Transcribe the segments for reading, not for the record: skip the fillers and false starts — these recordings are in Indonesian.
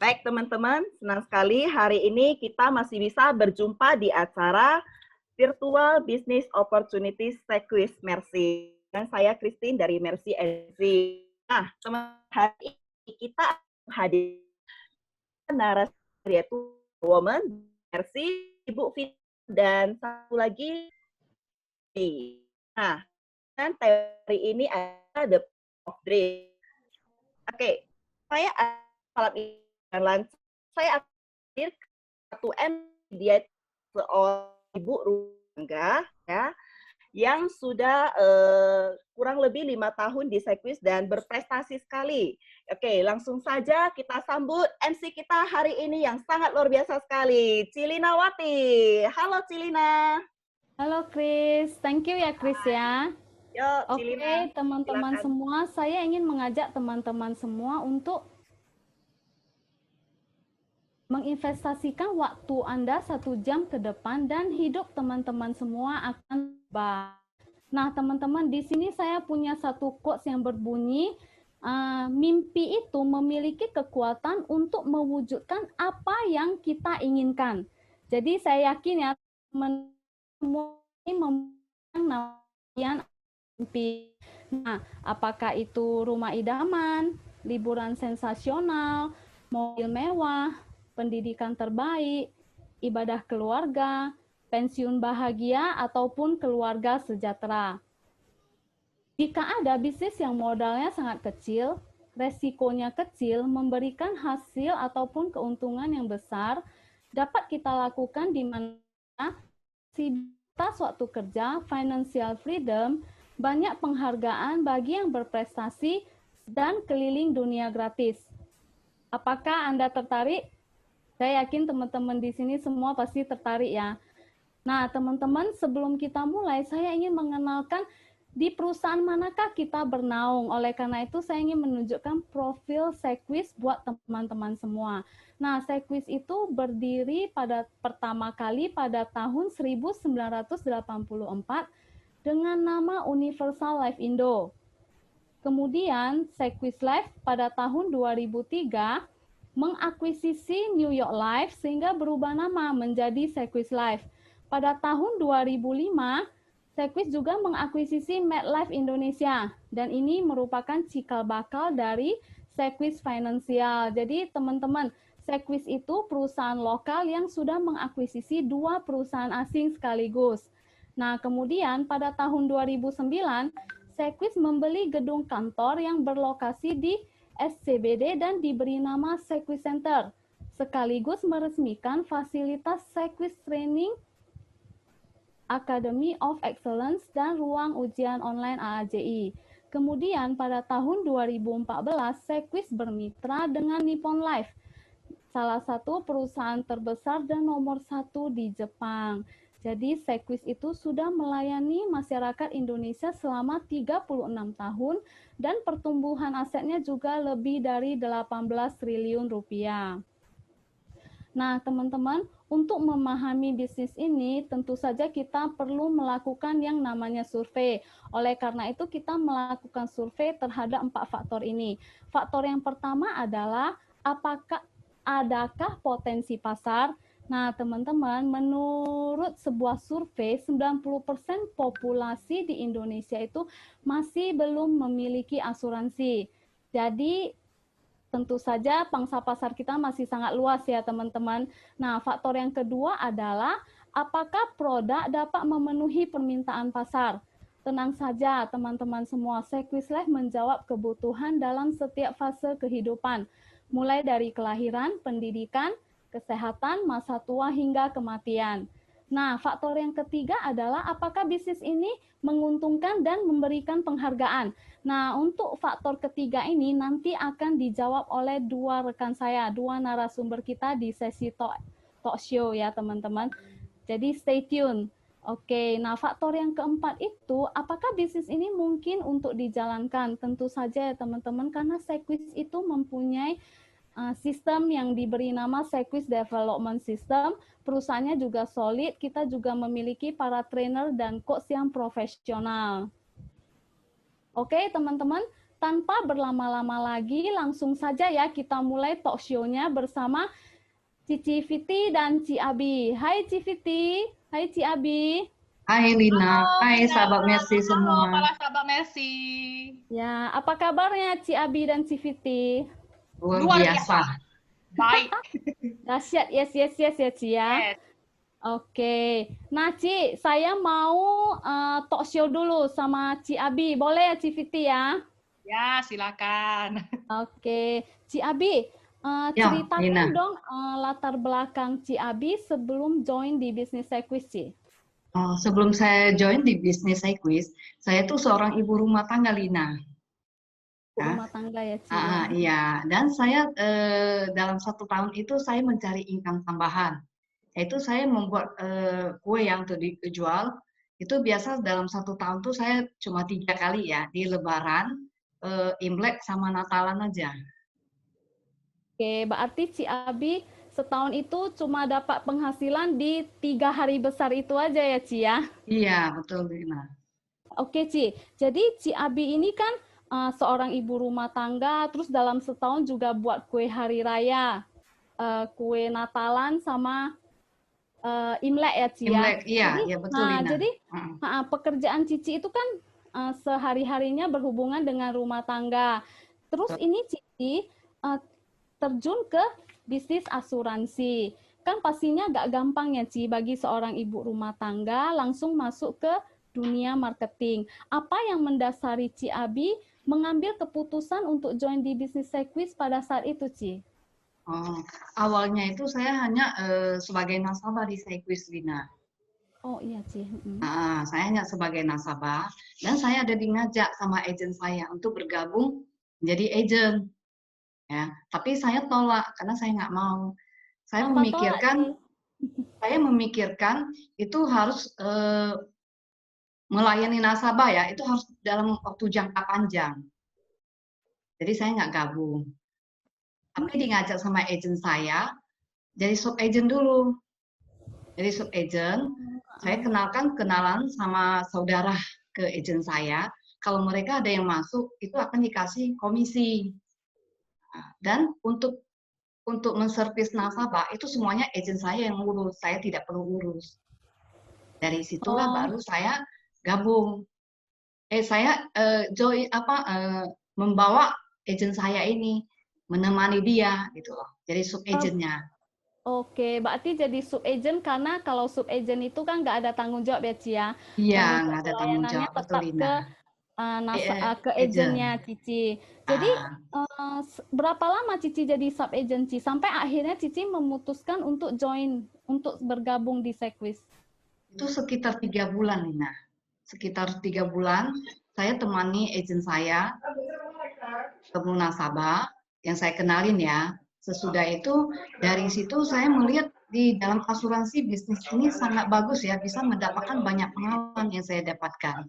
Baik teman-teman, senang sekali hari ini kita masih bisa berjumpa di acara Virtual Business Opportunities Sequis Mercy. Dan saya Christine dari Mercy Agency. Nah, teman hari ini kita hadir narasumber yaitu Woman, Mercy, Ibu Fit, dan satu lagi. Nah, kan teori ini ada the of dream. Oke, saya malam ini saya akan hadir 1M dia seorang ibu rumah tangga ya yang sudah kurang lebih 5 tahun di Sequis dan berprestasi sekali. Oke, langsung saja kita sambut MC kita hari ini yang sangat luar biasa sekali, Cilina Wati. Halo Cilina. Halo Chris, thank you ya Chris ya. Yuk Cilina, Oke, teman-teman silakan. semua, saya ingin mengajak teman-teman semua untuk menginvestasikan waktu Anda 1 jam ke depan dan hidup teman-teman semua akan baik. Nah, teman-teman, di sini saya punya satu quotes yang berbunyi, mimpi itu memiliki kekuatan untuk mewujudkan apa yang kita inginkan. Jadi saya yakin ya, teman semua ini mempunyai mimpi. Nah, apakah itu rumah idaman, liburan sensasional, mobil mewah, pendidikan terbaik, ibadah keluarga, pensiun bahagia, ataupun keluarga sejahtera. Jika ada bisnis yang modalnya sangat kecil, resikonya kecil, memberikan hasil ataupun keuntungan yang besar, dapat kita lakukan di mana sivitas waktu kerja, financial freedom, banyak penghargaan bagi yang berprestasi, dan keliling dunia gratis. Apakah Anda tertarik? Saya yakin teman-teman di sini semua pasti tertarik ya. Nah, teman-teman, sebelum kita mulai, saya ingin mengenalkan di perusahaan manakah kita bernaung. Oleh karena itu, saya ingin menunjukkan profil Sequis buat teman-teman semua. Nah, Sequis itu berdiri pada pertama kali pada tahun 1984 dengan nama Universal Life Indo. Kemudian, Sequis Life pada tahun 2003 mengakuisisi New York Life sehingga berubah nama menjadi Sequis Life. Pada tahun 2005, Sequis juga mengakuisisi MetLife Indonesia dan ini merupakan cikal bakal dari Sequis Financial. Jadi teman-teman, Sequis itu perusahaan lokal yang sudah mengakuisisi 2 perusahaan asing sekaligus. Nah, kemudian pada tahun 2009, Sequis membeli gedung kantor yang berlokasi di SCBD dan diberi nama Sequis Center, sekaligus meresmikan fasilitas Sequis Training Academy of Excellence dan ruang ujian online AAJI. Kemudian pada tahun 2014, Sequis bermitra dengan Nippon Life, salah satu perusahaan terbesar dan nomor 1 di Jepang. Jadi Sequis itu sudah melayani masyarakat Indonesia selama 36 tahun dan pertumbuhan asetnya juga lebih dari 18 triliun rupiah. Nah, teman-teman, untuk memahami bisnis ini, tentu saja kita perlu melakukan yang namanya survei. Oleh karena itu, kita melakukan survei terhadap 4 faktor ini. Faktor yang pertama adalah adakah potensi pasar? Nah, teman-teman, menurut sebuah survei, 90% populasi di Indonesia itu masih belum memiliki asuransi. Jadi, tentu saja pangsa pasar kita masih sangat luas ya teman-teman. Nah, faktor yang kedua adalah apakah produk dapat memenuhi permintaan pasar. Tenang saja teman-teman semua, Sequis Life menjawab kebutuhan dalam setiap fase kehidupan, mulai dari kelahiran, pendidikan, kesehatan, masa tua hingga kematian. Nah, faktor yang ketiga adalah apakah bisnis ini menguntungkan dan memberikan penghargaan. Nah, untuk faktor ketiga ini nanti akan dijawab oleh 2 rekan saya, 2 narasumber kita di sesi talk show ya, teman-teman. Jadi stay tune. Oke, nah faktor yang keempat itu, apakah bisnis ini mungkin untuk dijalankan? Tentu saja ya teman-teman, karena Sequis itu mempunyai sistem yang diberi nama Sequis Development System. Perusahaannya juga solid, kita juga memiliki para trainer dan coach yang profesional. Oke, teman-teman. tanpa berlama-lama lagi, langsung saja ya kita mulai talk show-nya bersama Cici Viti dan Ci Abi. Hai Ci Viti, hai Ci Abi. Hai Lina, Halo hai Lina, sahabat Mercy halo semua. para sahabat Messi. Ya, apa kabarnya Ci Abi dan Ci Viti? Luar biasa. Baik. Dahsyat, yes ya Ci ya. Yes. Oke, nah Ci, saya mau talk show dulu sama Ci Abi, boleh ya Ci Viti ya? Ya, silakan. Oke, Ci Abi, Ya, ceritakan Lina. dong latar belakang Ci Abi sebelum join di bisnis Sequis, Ci. Sebelum saya join di bisnis Sequis, saya tuh seorang ibu rumah tangga, Lina. Ya. Rumah tangga ya Ci ya. Iya, dan saya dalam 1 tahun itu saya mencari income tambahan. Yaitu saya membuat kue yang untuk dijual. Itu biasa dalam 1 tahun tuh saya cuma 3 kali ya, di Lebaran, Imlek sama Natalan aja. Oke, berarti Ci Abi setahun itu cuma dapat penghasilan di 3 hari besar itu aja ya Ci ya? Iya, betul Lina. Oke Ci, jadi Ci Abi ini kan seorang ibu rumah tangga, terus dalam setahun juga buat kue hari raya, kue Natalan sama Imlek ya Ci ya. Imlek, iya, Jadi, ya betul Lina. jadi pekerjaan Cici itu kan sehari-harinya berhubungan dengan rumah tangga. Terus ini Cici terjun ke bisnis asuransi. Kan pastinya gak gampang ya Ci bagi seorang ibu rumah tangga langsung masuk ke dunia marketing. Apa yang mendasari Ci Abi mengambil keputusan untuk join di bisnis Sequis pada saat itu Ci? Awalnya itu saya hanya sebagai nasabah di Sequis, Lina. Oh iya Ci. Saya hanya sebagai nasabah dan saya ada ngajak sama agen saya untuk bergabung menjadi agen. Ya, tapi saya tolak karena saya nggak mau. Saya memikirkan itu harus melayani nasabah ya, itu harus dalam waktu jangka panjang. Jadi saya nggak gabung. Tapi ngajak sama agen saya, jadi sub agent dulu. Jadi sub agent, saya kenalan sama saudara ke agen saya. Kalau mereka ada yang masuk, itu akan dikasih komisi. Dan untuk menservis nasabah itu semuanya agen saya yang ngurus, saya tidak perlu urus. Dari situlah baru saya gabung. Saya membawa agen saya ini menemani dia gitu loh. Jadi sub agentnya. Oke, berarti jadi sub agent karena kalau sub agent itu kan nggak ada tanggung jawab ya Ci ya. Iya, nggak ada tanggung jawab, betul Lina. Ke agentnya Cici. Jadi berapa lama Cici jadi sub agent Ci sampai akhirnya Cici memutuskan untuk join, untuk bergabung di Sequis? Itu sekitar 3 bulan Lina. Sekitar 3 bulan saya temani agen saya ketemu nasabah yang saya kenalin ya. Sesudah itu dari situ saya melihat di dalam asuransi bisnis ini sangat bagus ya, bisa mendapatkan banyak pengalaman yang saya dapatkan.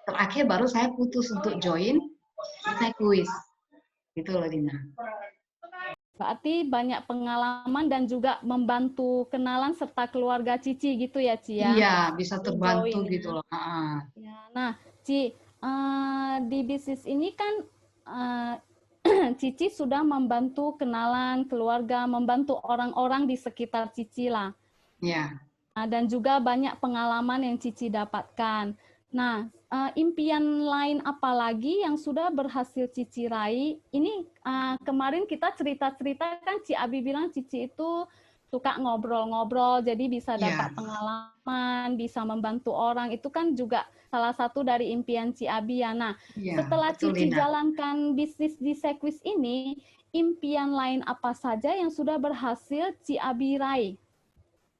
Terakhir baru saya putus untuk join Sequis. Gitu loh Dina. Berarti banyak pengalaman dan juga membantu kenalan serta keluarga Cici gitu ya Ci ya? Iya, bisa terbantu gitu loh. Ya, nah Ci, di bisnis ini kan Cici sudah membantu kenalan keluarga, membantu orang-orang di sekitar Cici lah. Iya. Dan juga banyak pengalaman yang Cici dapatkan. Nah, impian lain apa lagi yang sudah berhasil Cici raih? Ini kemarin kita cerita-cerita kan Ci Abi bilang Cici itu suka ngobrol-ngobrol, jadi bisa dapat pengalaman, bisa membantu orang. Itu kan juga salah satu dari impian Ci Abi ya. Nah, setelah Cici jalankan bisnis di Sequis ini, impian lain apa saja yang sudah berhasil Ci Abi raih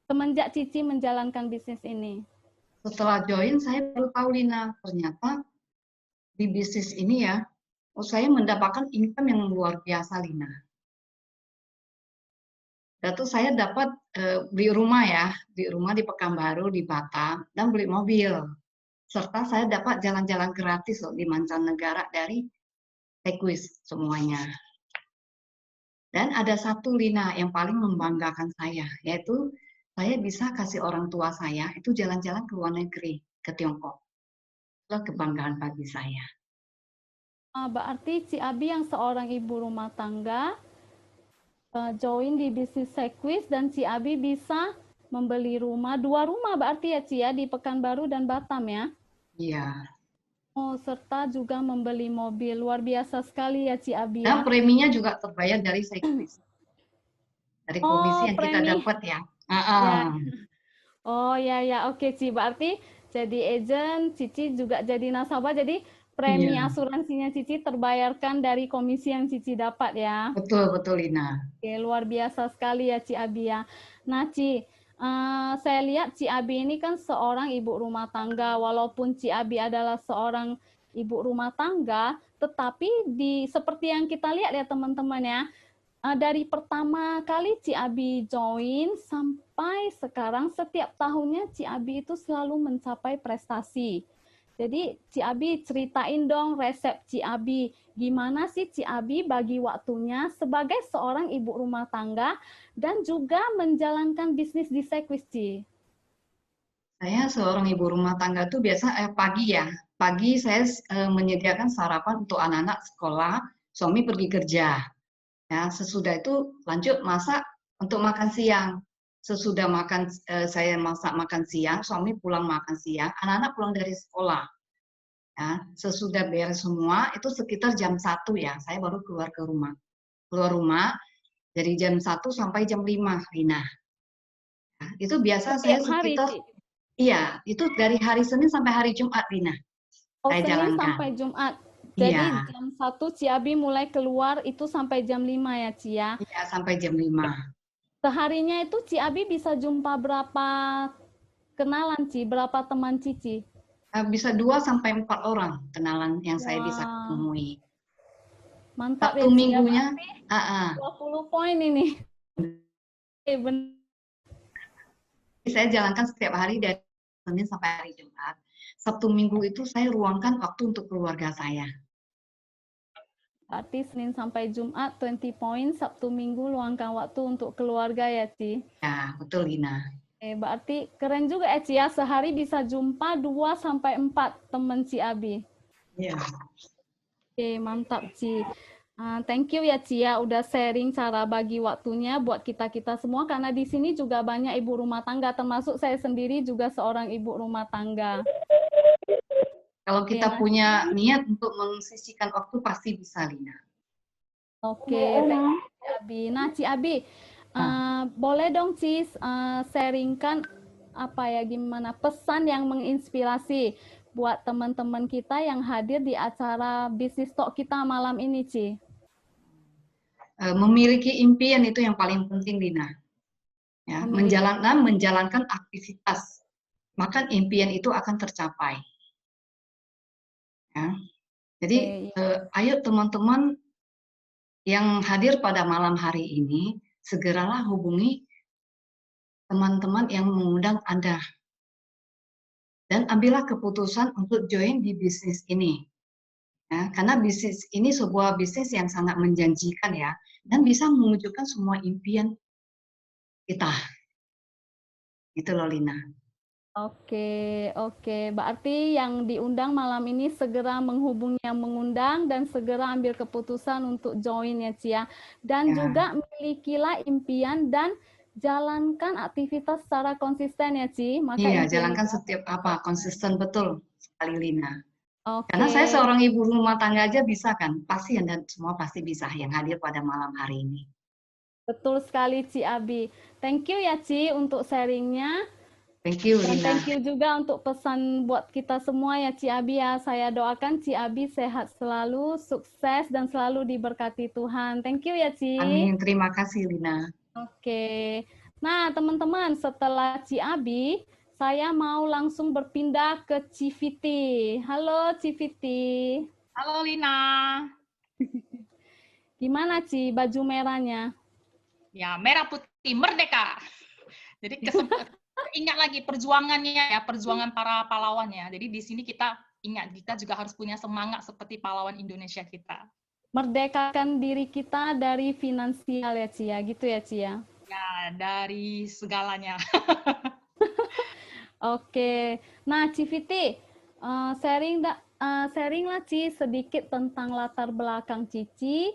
semenjak Cici menjalankan bisnis ini? Setelah join, saya baru tahu Lina, ternyata di bisnis ini ya, saya mendapatkan income yang luar biasa Lina. Lalu saya dapat beli rumah ya, beli rumah di Pekanbaru, di Batam, dan beli mobil. Serta saya dapat jalan-jalan gratis loh di mancanegara dari Sequis semuanya. Dan ada satu Lina yang paling membanggakan saya, yaitu saya bisa kasih orang tua saya itu jalan-jalan ke luar negeri, ke Tiongkok. Itulah kebanggaan bagi saya. Berarti Ci Abi yang seorang ibu rumah tangga join di bisnis Sekwis dan Ci Abi bisa membeli rumah, 2 rumah berarti ya Ci ya, di Pekanbaru dan Batam ya. Iya. Oh, serta juga membeli mobil. Luar biasa sekali ya Ci Abi Dan ya. preminya juga terbayar dari Sekwis. Dari komisi Oh, yang kita premi. dapat ya. Ya. Oh ya ya, oke Ci. Berarti jadi agent, Cici juga jadi nasabah. Jadi premi Iya, asuransinya Cici terbayarkan dari komisi yang Cici dapat ya. betul betul Lina. Oke, luar biasa sekali ya Ci Abi ya. Nah Ci, saya lihat Ci Abi ini kan seorang ibu rumah tangga. Walaupun Ci Abi adalah seorang ibu rumah tangga, tetapi seperti yang kita lihat ya teman-teman ya, dari pertama kali Ci Abi join sampai sekarang setiap tahunnya Ci Abi itu selalu mencapai prestasi. Jadi Ci Abi ceritain dong resep Ci Abi. Gimana sih Ci Abi bagi waktunya sebagai seorang ibu rumah tangga dan juga menjalankan bisnis di Sekwis, Ci? Saya seorang ibu rumah tangga tuh biasa pagi ya. Pagi saya menyediakan sarapan untuk anak-anak sekolah, suami pergi kerja. Ya, sesudah itu lanjut masak untuk makan siang. Sesudah makan saya masak makan siang, suami pulang makan siang, anak-anak pulang dari sekolah. Ya, sesudah beres semua itu sekitar jam 1 ya, saya baru keluar ke rumah. Keluar rumah dari jam 1 sampai jam 5, Rina. Nah, itu biasa saya Setiap hari, sekitar, Ci? iya, itu dari hari Senin sampai hari Jumat, Rina. Oh, Saya Senin sampai jalankan. Jumat. Jadi Iya, jam 1 Ci Abi mulai keluar itu sampai jam 5 ya, Ci ya. iya sampai jam 5. Seharinya itu Ci Abi bisa jumpa berapa kenalan, Ci? Berapa teman Cici? Bisa 2 sampai 4 orang kenalan yang saya bisa Wah, temui. mantap Sabtu ya, Ci ya. minggunya, Berarti ah, ah. 20 poin ini. Benar. Saya jalankan setiap hari dari Senin sampai hari Jumat. Sabtu minggu itu saya ruangkan waktu untuk keluarga saya. Berarti Senin sampai Jumat 20 poin, Sabtu Minggu luangkan waktu untuk keluarga ya, Ci. Ya, betul Lina. Berarti keren juga ya, Ci ya. Sehari bisa jumpa 2 sampai 4 teman Ci Abi. Iya. Mantap, Ci. Thank you ya, Ci ya, udah sharing cara bagi waktunya buat kita-kita semua, karena di sini juga banyak ibu rumah tangga, termasuk saya sendiri juga seorang ibu rumah tangga. Kalau kita Nah, punya niat untuk mengsisihkan waktu pasti bisa, Lina. oke, thank you, Ci Abi. Nah, Ci Abi, boleh dong Ci sharingkan gimana pesan yang menginspirasi buat teman-teman kita yang hadir di acara Bisnis Talk kita malam ini, Ci? Memiliki impian itu yang paling penting, Lina. Ya, menjalankan aktivitas, maka impian itu akan tercapai. Ya. Jadi, ayo teman-teman yang hadir pada malam hari ini, segeralah hubungi teman-teman yang mengundang Anda. Dan ambillah keputusan untuk join di bisnis ini. Ya, karena bisnis ini sebuah bisnis yang sangat menjanjikan ya, dan bisa mewujudkan semua impian kita. Itu loh Lina. Oke. Berarti yang diundang malam ini segera menghubungi yang mengundang dan segera ambil keputusan untuk join ya, Ci ya. Dan juga milikilah impian dan jalankan aktivitas secara konsisten ya, Ci. Maka Iya, impian jalankan itu setiap konsisten betul sekali Lina. Oke. Karena saya seorang ibu rumah tangga aja bisa kan, pasti Anda semua pasti bisa yang hadir pada malam hari ini. Betul sekali Ci Abi. Thank you ya Ci untuk sharingnya. Thank you Dan Lina. thank you juga untuk pesan buat kita semua ya Ci Abi ya. Saya doakan Ci Abi sehat selalu, sukses dan selalu diberkati Tuhan. Thank you ya Ci. Amin, terima kasih Lina. Oke. Nah teman-teman, setelah Ci Abi, saya mau langsung berpindah ke Civiti. Halo Civiti. Halo Lina. Gimana Ci baju merahnya? Ya, merah putih merdeka. Jadi ingat lagi perjuangannya ya, perjuangan para pahlawannya. Jadi di sini kita ingat kita juga harus punya semangat seperti pahlawan Indonesia kita. Merdekakan diri kita dari finansial ya Ci ya, gitu ya Ci ya? Ya, dari segalanya. Oke. Nah, Civiti, sharing lah Ci sedikit tentang latar belakang Cici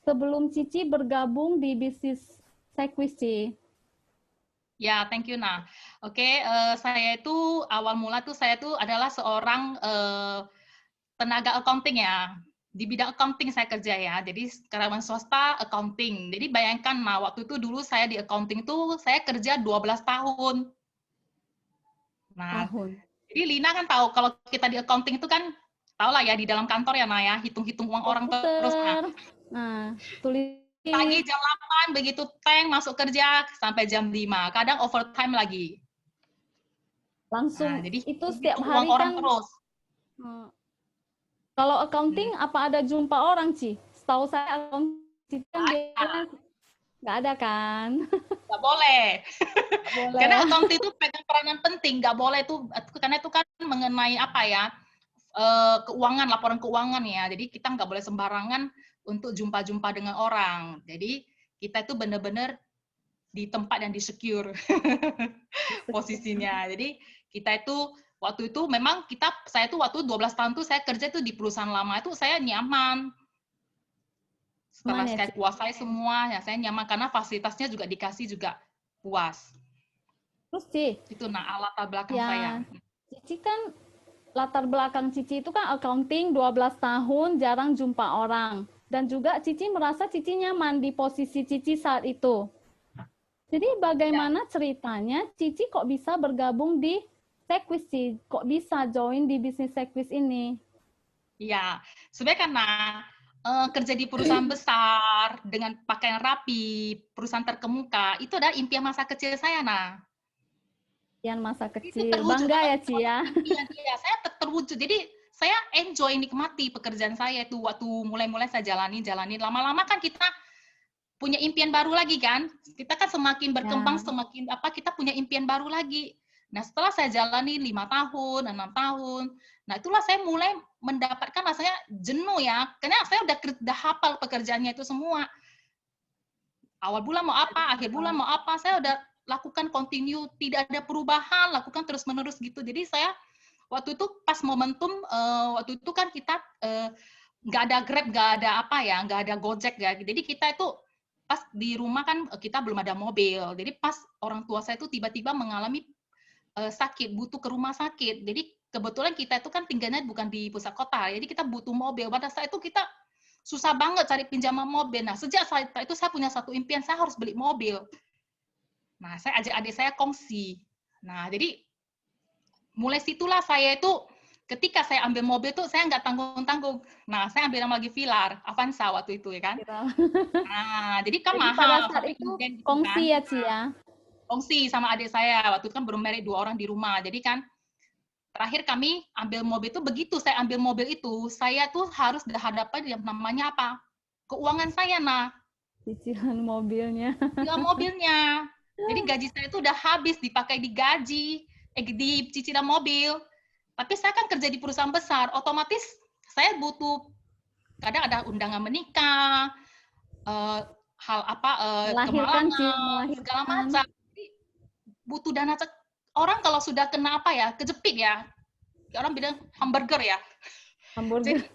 sebelum Cici bergabung di bisnis Sekwis Ci. Ya, thank you Nah. Oke, saya itu awal mula tuh saya tuh adalah seorang tenaga accounting ya. Di bidang accounting saya kerja ya. Jadi karyawan swasta accounting. Jadi bayangkan nah waktu itu dulu saya di accounting tuh saya kerja 12 tahun. Nah, jadi Lina kan tahu kalau kita di accounting itu kan tahu lah ya di dalam kantor ya Nah ya, hitung-hitung uang orang terus. Nah, tulis pagi jam 8 begitu tank masuk kerja sampai jam 5. Kadang overtime lagi. Langsung Nah, jadi itu setiap hari uang orang kan terus. Kalau accounting apa ada jumpa orang Ci? Setahu saya accounting kan nggak ada kan? Nggak boleh. Boleh. Karena accounting itu pegang peranan penting, nggak boleh tuh karena itu kan mengenai apa ya keuangan, laporan keuangan ya. Jadi kita nggak boleh sembarangan untuk jumpa-jumpa dengan orang. Jadi kita itu benar-benar di tempat yang di-secure posisinya. Jadi kita itu waktu itu memang saya tuh waktu 12 tahun tuh saya kerja tuh di perusahaan lama itu saya nyaman. Setelah saya kuasai semua, ya saya nyaman karena fasilitasnya juga dikasih juga puas. Terus Ci, itu latar belakang saya. Cici kan latar belakang Cici itu kan accounting 12 tahun jarang jumpa orang. Dan juga Cici merasa Cici nyaman di posisi Cici saat itu. Jadi bagaimana ceritanya Cici kok bisa bergabung di Sekwis Ci? Kok bisa join di bisnis Sekwis ini? Iya, sebenarnya karena kerja di perusahaan besar dengan pakaian rapi, perusahaan terkemuka, itu adalah impian masa kecil saya, Nah. Impian masa kecil, bangga ya Ci ya? Iya, saya terwujud. Jadi saya enjoy, nikmati pekerjaan saya itu waktu mulai-mulai saya jalani. Lama-lama kan kita punya impian baru lagi kan? Kita kan semakin berkembang, semakin kita punya impian baru lagi. Nah, setelah saya jalani 5 tahun, 6 tahun, nah itulah saya mulai mendapatkan rasanya jenuh ya, karena saya udah hafal pekerjaannya itu semua. Awal bulan mau apa, akhir bulan mau apa, saya udah lakukan continue, tidak ada perubahan, lakukan terus-menerus gitu. Jadi saya waktu itu pas momentum, waktu itu kan kita nggak ada Grab, nggak ada nggak ada Gojek ya. Jadi kita itu pas di rumah kan kita belum ada mobil. Jadi pas orang tua saya itu tiba-tiba mengalami sakit, butuh ke rumah sakit. Jadi kebetulan kita itu kan tinggalnya bukan di pusat kota, jadi kita butuh mobil. Pada saat itu kita susah banget cari pinjaman mobil. Nah, sejak saat itu saya punya satu impian, saya harus beli mobil. Nah, saya ajak adik saya kongsi. Nah, jadi mulai situlah saya itu ketika saya ambil mobil tuh saya nggak tanggung-tanggung. Nah, saya ambil lagi Vilar, Avanza waktu itu ya kan. Nah, jadi kan mahal. Pada saat itu kongsi ya Ci ya? Kongsi sama adik saya. Waktu itu kan belum married, 2 orang di rumah. Jadi kan terakhir kami ambil mobil itu, begitu saya ambil mobil itu, saya tuh harus berhadapan yang namanya apa? Keuangan saya, Nah. Cicilan mobilnya. Cicilan mobilnya. Jadi gaji saya itu udah habis dipakai di gaji, di cicilan mobil. Tapi saya kan kerja di perusahaan besar, otomatis saya butuh, kadang ada undangan menikah, hal kemalangan, segala macam. Jadi, butuh dana. Orang kalau sudah kena kejepit ya, orang bilang hamburger ya. Jadi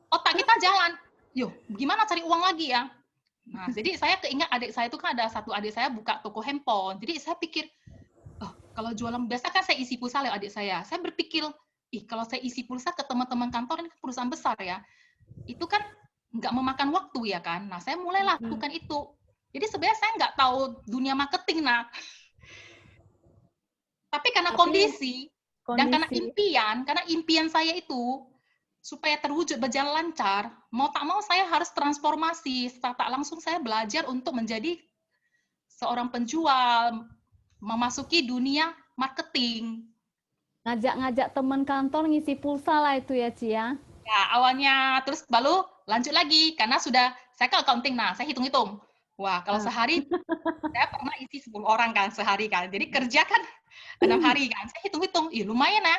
otak kita jalan, yuk gimana cari uang lagi ya. Nah, jadi saya keingat adik saya itu kan ada satu adik saya buka toko handphone. Jadi saya pikir, kalau jualan biasa kan saya isi pulsa oleh adik saya. Saya berpikir, kalau saya isi pulsa ke teman-teman kantor, ini kan perusahaan besar ya, itu kan nggak memakan waktu ya kan. Nah, saya mulai lakukan itu. Jadi sebenarnya saya nggak tahu dunia marketing, Nah. Tapi karena kondisi dan karena impian saya itu supaya terwujud berjalan lancar, mau tak mau saya harus transformasi. Tak langsung saya belajar untuk menjadi seorang penjual, memasuki dunia marketing. Ngajak-ngajak teman kantor ngisi pulsa lah itu ya Ci ya? Ya, awalnya terus baru lanjut lagi karena saya kan accounting, Nah, saya hitung-hitung. Wah, kalau sehari saya pernah isi 10 orang kan sehari kan. Jadi kerja kan 6 hari kan. Saya hitung-hitung, lumayan ya.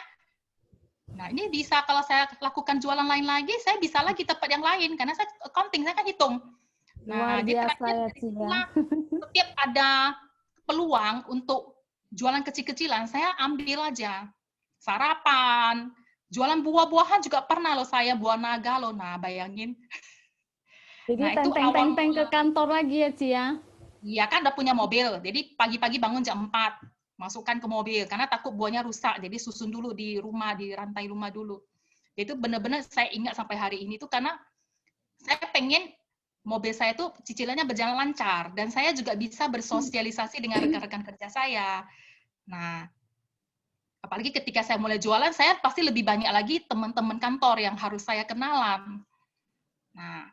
Nah, ini bisa kalau saya lakukan jualan lain lagi, saya bisa lagi tempat yang lain karena saya accounting, saya kan hitung. Nah, di terakhir setiap ada peluang untuk jualan kecil-kecilan, saya ambil aja. Sarapan, Jualan buah-buahan juga pernah loh saya, buah naga loh. Nah, bayangin. Jadi Nah, itu awal tenteng-tenteng ke kantor lagi ya, Ci ya? iya kan udah punya mobil. Jadi pagi-pagi bangun jam 4, masukkan ke mobil karena takut buahnya rusak. Jadi susun dulu di rumah, di rantai rumah dulu. Itu benar-benar saya ingat sampai hari ini tuh karena saya pengen mobil saya tuh cicilannya berjalan lancar dan saya juga bisa bersosialisasi dengan rekan-rekan kerja saya. Nah, apalagi ketika saya mulai jualan, saya pasti lebih banyak lagi teman-teman kantor yang harus saya kenalan. Nah,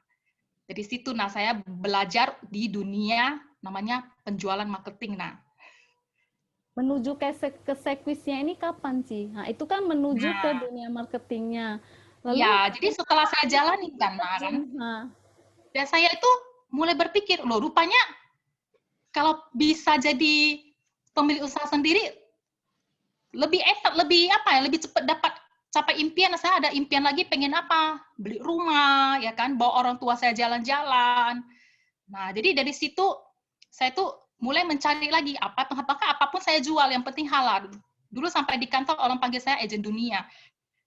dari situ saya belajar di dunia namanya penjualan marketing. Nah, Menuju ke Sequisnya ini kapan sih? Nah, itu kan menuju ke nah, dunia marketingnya. Lalu, ya, jadi setelah saya jalani kan, nah, dan saya itu mulai berpikir, loh rupanya kalau bisa jadi pemilik usaha sendiri, lebih enak, lebih apa ya, lebih cepat dapat capai impian. Saya ada impian lagi, pengen apa? Beli rumah, ya kan, bawa orang tua saya jalan-jalan. Nah, jadi dari situ saya tuh mulai mencari lagi apakah apapun saya jual, yang penting halal. Dulu sampai di kantor orang panggil saya agen dunia.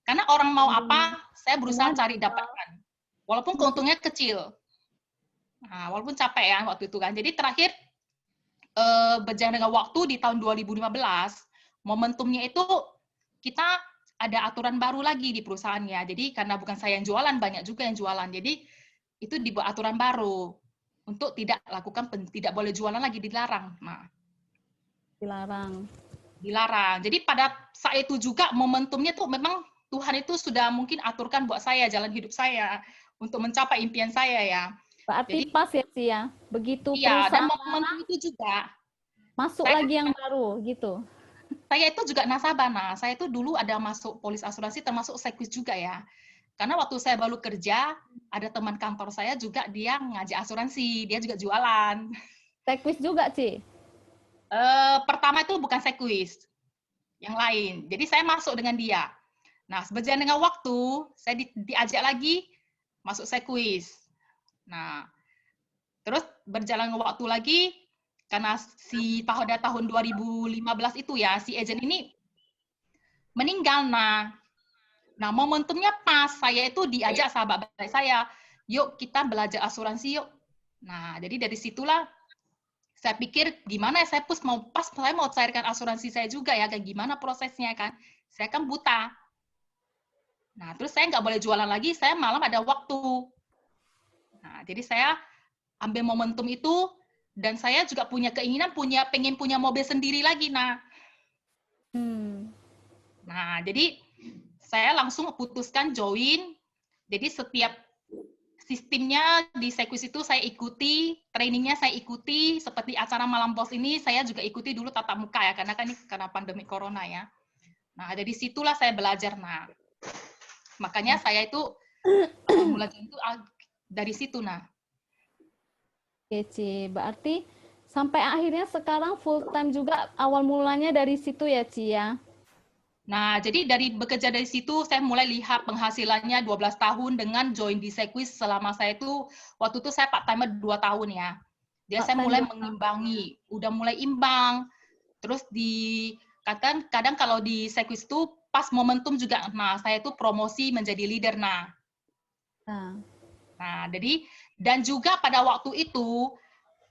Karena orang mau apa, saya berusaha cari dapatkan. Walaupun keuntungnya kecil. Nah, walaupun capek ya waktu itu kan. Jadi terakhir berjalan dengan waktu di tahun 2015, momentumnya itu kita ada aturan baru lagi di perusahaannya. Jadi karena bukan saya yang jualan, banyak juga yang jualan. Jadi itu dibuat aturan baru untuk tidak boleh jualan lagi, dilarang. Nah, dilarang. Jadi pada saat itu juga momentumnya tuh memang Tuhan itu sudah mungkin aturkan buat saya jalan hidup saya untuk mencapai impian saya ya. berarti Jadi pas ya, Ci ya? Begitu iya, dan perusahaan momentum itu juga masuk saya lagi yang baru, gitu. saya itu juga nasabah. Nah, saya itu dulu ada masuk polis asuransi termasuk Sequis juga ya. Karena waktu saya baru kerja, ada teman kantor saya juga dia ngajak asuransi, dia juga jualan. Sequis juga, Ci? Pertama itu bukan Sequis, yang lain. Jadi saya masuk dengan dia. Nah, berjalan dengan waktu, saya diajak lagi masuk Sequis. Nah, terus berjalan waktu lagi, karena pada tahun 2015 itu ya, si agent ini meninggal. Nah, momentumnya pas, saya itu diajak sahabat baik saya, yuk kita belajar asuransi yuk. Nah, jadi dari situlah saya pikir gimana ya, saya mau cairkan asuransi saya juga ya, kayak gimana prosesnya kan. Saya kan buta. Nah, terus saya nggak boleh jualan lagi, saya malam ada waktu. Nah, jadi saya ambil momentum itu, dan saya juga punya keinginan, pengen punya mobil sendiri lagi. Nah, jadi saya langsung putuskan join. Jadi setiap sistemnya di Sequis itu saya ikuti, trainingnya saya ikuti, seperti acara Malam Bos ini saya juga ikuti dulu tatap muka ya, karena pandemi corona ya. Nah, dari situlah saya belajar. Nah, makanya saya itu mulai itu dari situ. Oke, Ci. Berarti sampai akhirnya sekarang full time juga awal mulanya dari situ ya, Ci ya? Nah, jadi bekerja dari situ, saya mulai lihat penghasilannya 12 tahun dengan join di Sequis selama saya itu, waktu itu saya part-timer 2 tahun ya. Jadi saya mulai mengimbangi, udah mulai imbang. Terus kadang kalau di Sequis itu pas momentum juga, saya itu promosi menjadi leader. Jadi, dan juga pada waktu itu,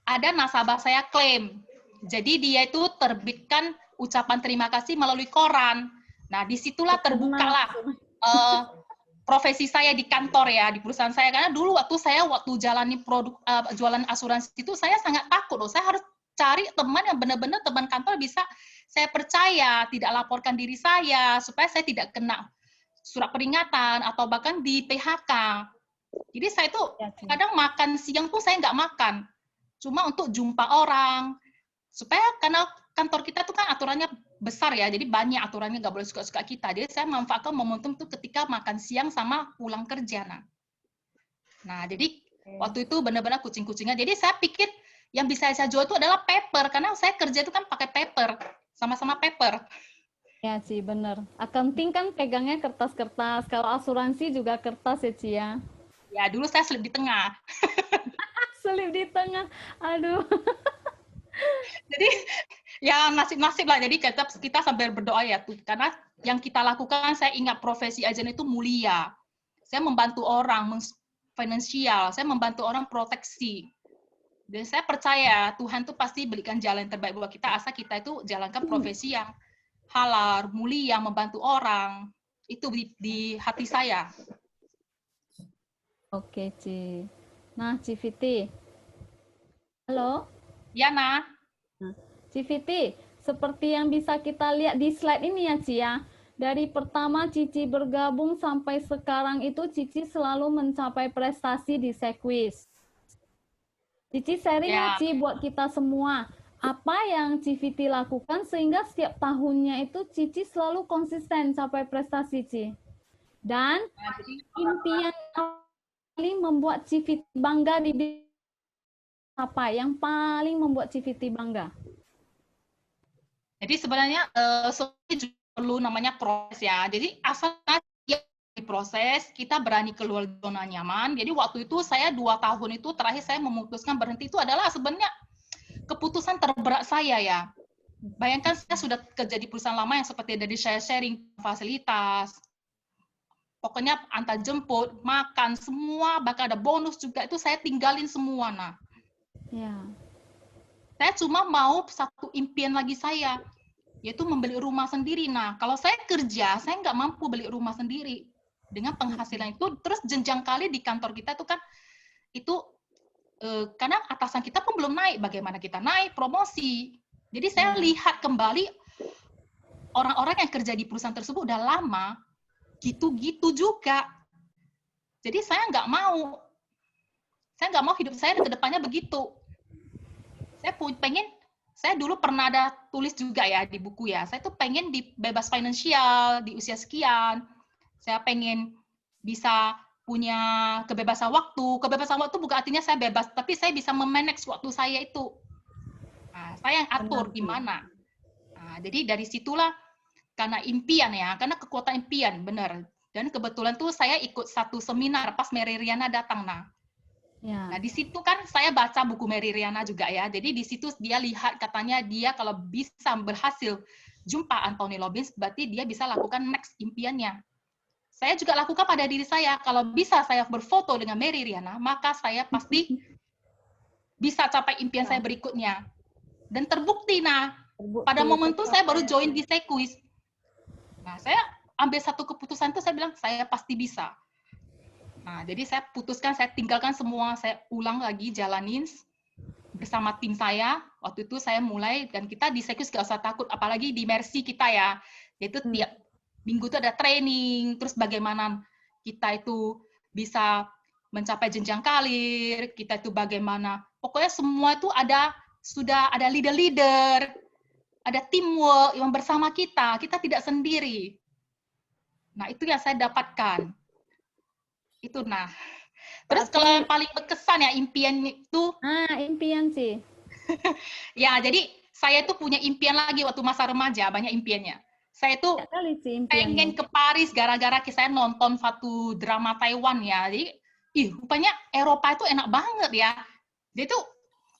ada nasabah saya klaim. Jadi dia itu terbitkan ucapan terima kasih melalui koran. Nah, disitulah terbukalah profesi saya di kantor ya, di perusahaan saya. Karena dulu waktu jalani jualan asuransi itu, saya sangat takut loh. Saya harus cari teman yang benar-benar teman kantor bisa saya percaya, tidak laporkan diri saya, supaya saya tidak kena surat peringatan atau bahkan di PHK. Jadi saya tuh kadang makan siang tuh saya nggak makan, cuma untuk jumpa orang, supaya karena kantor kita tuh kan aturannya besar ya, jadi banyak aturannya, nggak boleh suka-suka kita. Jadi saya manfaatkan momentum tuh ketika makan siang sama pulang kerja. Nah, jadi waktu itu benar-benar kucing-kucingan. Jadi saya pikir yang bisa saya jual itu adalah paper, karena saya kerja itu kan pakai paper, sama-sama paper. Ya, Ci, bener. Accounting kan pegangnya kertas-kertas, kalau asuransi juga kertas ya, Ci ya? Ya, dulu saya selip di tengah. Selip di tengah, aduh. Jadi ya nasib-nasib lah. Jadi kita sambil berdoa ya tuh, karena yang kita lakukan, saya ingat profesi agen itu mulia. Saya membantu orang finansial, saya membantu orang proteksi. Dan saya percaya Tuhan tuh pasti berikan jalan yang terbaik buat kita, asal kita itu jalankan profesi yang halal, mulia, membantu orang. Itu di hati saya. Oke, Ci. Nah, Civiti. Halo? Ya, Nah. Civiti, seperti yang bisa kita lihat di slide ini ya, Ci ya. Dari pertama Cici bergabung sampai sekarang itu Cici selalu mencapai prestasi di Sekwis. Cici sharing ya, Ci, buat kita semua. Apa yang Civiti lakukan sehingga setiap tahunnya itu Cici selalu konsisten capai prestasi, Ci. Dan impian paling membuat Civiti bangga di apa yang paling membuat Civiti bangga? Jadi sebenarnya juga perlu namanya proses ya. Jadi asal proses, kita berani keluar zona nyaman. Jadi waktu itu saya 2 tahun itu terakhir saya memutuskan berhenti itu adalah sebenarnya keputusan terberat saya ya. Bayangkan saya sudah kerja di perusahaan lama yang seperti dari saya sharing fasilitas, pokoknya antar jemput, makan, semua, bahkan ada bonus juga, itu saya tinggalin semua. Nah, ya. Saya cuma mau satu impian lagi saya, yaitu membeli rumah sendiri. Nah, kalau saya kerja, saya nggak mampu beli rumah sendiri. Dengan penghasilan itu, terus jenjang kali di kantor kita itu kan, itu karena atasan kita pun belum naik, bagaimana kita naik, promosi. Jadi saya lihat kembali, orang-orang yang kerja di perusahaan tersebut udah lama, gitu-gitu juga. Jadi saya nggak mau hidup saya ke depannya begitu. Saya pengen, saya dulu pernah ada tulis juga ya di buku ya, saya tuh pengen bebas finansial di usia sekian, saya pengen bisa punya kebebasan waktu bukan artinya saya bebas, tapi saya bisa memanage waktu saya itu. Nah, saya yang atur gimana. Nah, jadi dari situlah, karena impian ya, karena kekuatan impian, benar. Dan kebetulan tuh saya ikut satu seminar pas Mary Riana datang. Nah, di situ kan saya baca buku Mary Riana juga ya. Jadi di situ dia lihat, katanya dia kalau bisa berhasil jumpa Anthony Robbins, berarti dia bisa lakukan next impiannya. Saya juga lakukan pada diri saya, kalau bisa saya berfoto dengan Mary Riana, maka saya pasti bisa capai impian saya berikutnya. Dan terbukti, pada momen itu saya baru join di Sekwis. Nah, saya ambil satu keputusan itu, saya bilang, saya pasti bisa. Nah, jadi saya putuskan, saya tinggalkan semua, saya ulang lagi jalanin bersama tim saya. Waktu itu saya mulai, dan kita di Sekwis gak usah takut, apalagi di Mercy kita ya, yaitu tiap minggu itu ada training, terus bagaimana kita itu bisa mencapai jenjang karir, kita itu bagaimana, pokoknya semua itu sudah ada leader-leader, ada teamwork yang bersama kita tidak sendiri. Nah, itu yang saya dapatkan. Itu Terus kalau yang paling berkesan ya impian itu. Impian sih. Ya, jadi saya tuh punya impian lagi waktu masa remaja, banyak impiannya. Saya tuh pengen ke Paris gara-gara saya nonton satu drama Taiwan ya. Jadi, rupanya Eropa itu enak banget ya. Jadi tuh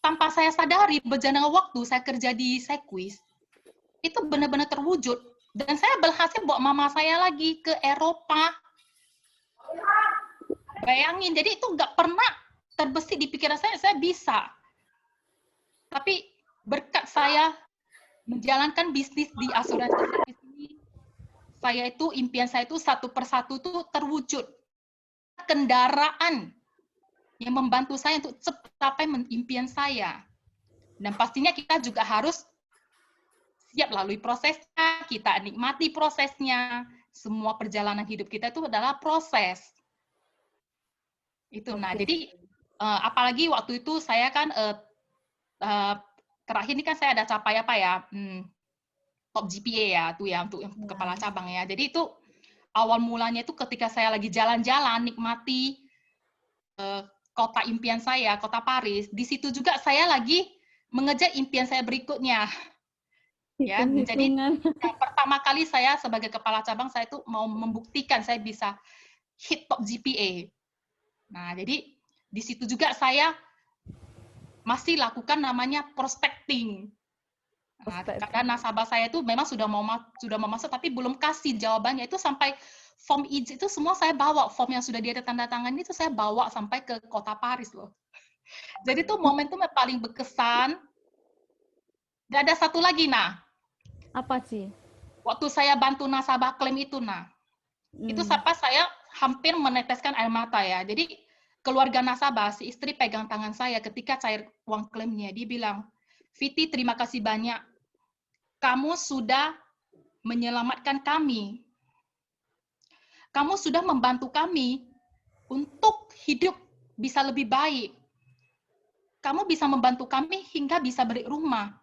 tanpa saya sadari, berjalan dengan waktu saya kerja di Sekwis, itu benar-benar terwujud. Dan saya berhasil bawa mama saya lagi ke Eropa. Bayangin, jadi itu nggak pernah terbesit di pikiran saya bisa. Tapi berkat saya menjalankan bisnis di asuransi ini, saya itu, impian saya itu satu persatu tuh terwujud. Kendaraan yang membantu saya untuk capai impian saya. Dan pastinya kita juga harus siap lalui prosesnya, kita nikmati prosesnya. Semua perjalanan hidup kita itu adalah proses. Itu. Jadi apalagi waktu itu saya kan terakhir ini kan saya ada capai apa ya, top GPA ya, tuh ya untuk kepala cabang ya. Jadi itu awal mulanya itu ketika saya lagi jalan-jalan nikmati kota impian saya, kota Paris. Di situ juga saya lagi mengejar impian saya berikutnya. Ya, jadi pertama kali saya sebagai kepala cabang saya itu mau membuktikan saya bisa hit top GPA. Nah, jadi di situ juga saya masih lakukan namanya prospecting. Nah, karena nasabah saya itu memang sudah mau masuk tapi belum kasih jawabannya, itu sampai form izin itu semua saya bawa, form yang sudah dia tanda tangan itu saya bawa sampai ke kota Paris loh. Jadi itu momentum yang paling berkesan. Dan ada satu lagi, nah. Apa sih? Waktu saya bantu nasabah klaim itu, nah. Itu saya hampir meneteskan air mata ya. Jadi keluarga nasabah, si istri pegang tangan saya ketika cair uang klaimnya. Dia bilang, Viti, terima kasih banyak. Kamu sudah menyelamatkan kami. Kamu sudah membantu kami untuk hidup bisa lebih baik. Kamu bisa membantu kami hingga bisa beli rumah.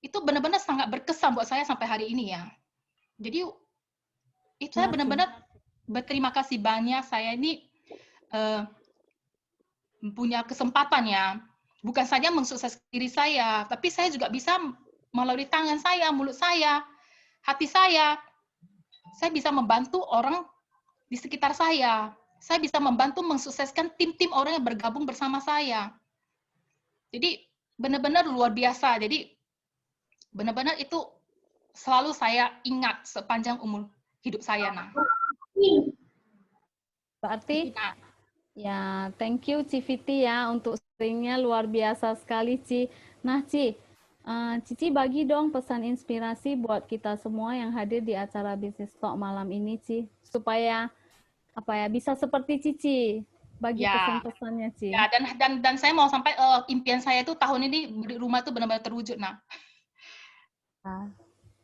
Itu benar-benar sangat berkesan buat saya sampai hari ini ya. Jadi itu saya benar-benar berterima kasih banyak. Saya ini punya kesempatan ya. Bukan saja mensukses diri saya, tapi saya juga bisa melalui tangan saya, mulut saya, hati saya bisa membantu orang di sekitar saya. Saya bisa membantu mensukseskan tim-tim orang yang bergabung bersama saya. Jadi benar-benar luar biasa. Jadi benar-benar itu selalu saya ingat sepanjang umur hidup saya. Nah. Berarti ya, thank you Viti ya untuk sharingnya, luar biasa sekali Ci. Nah Ci, Cici bagi dong pesan inspirasi buat kita semua yang hadir di acara Business Talk malam ini Ci, supaya apa ya bisa seperti Cici. Bagi pesan-pesannya Ci. Ya, dan saya mau sampai impian saya itu tahun ini beli rumah itu benar-benar terwujud. Nah.